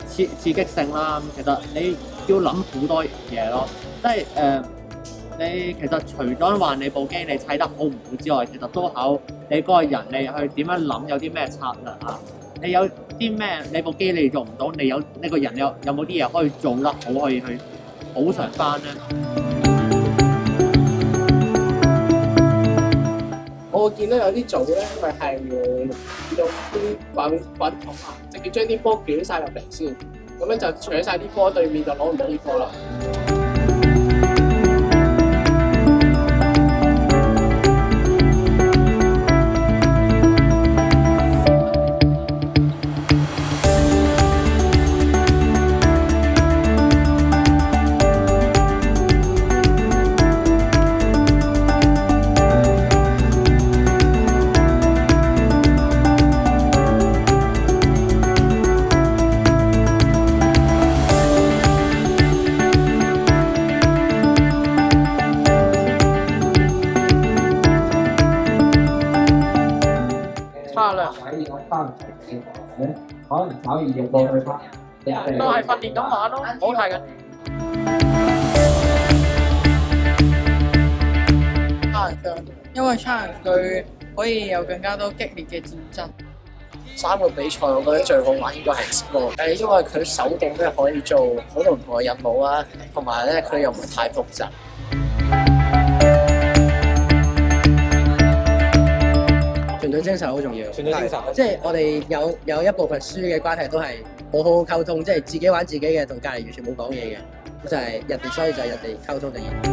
刺激性啦。其實你要諗好多嘢咯，即係你其實除咗話你部機你砌得好唔好之外，其實都考你嗰個人你去點樣諗，有啲咩策略啊？你有啲咩你部機你用唔到，你有呢個人有冇啲嘢可以做得好，可以去補償翻咧？我見到有啲組咧，佢係會用啲滾筒啊，直接將啲波捲晒入嚟先，咁樣就搶晒啲波，對面就攞唔到啲波啦。策略可能考驗過去翻，都係訓練咁玩咯，唔好太緊。差人槍，因為差人佢可以有更加多激烈嘅戰爭。3個比賽我覺得最好玩應該係 Explore，但係因為佢手動咧可以做好多唔同嘅任務啊，同埋咧佢又唔係太複雜。團隊精神好重要，團隊精神即係我哋有一部分輸嘅關係都係好好溝通，即係自己玩自己嘅，同隔離完全冇講嘢嘅，就係人哋，所以就係人哋溝通嘅嘢。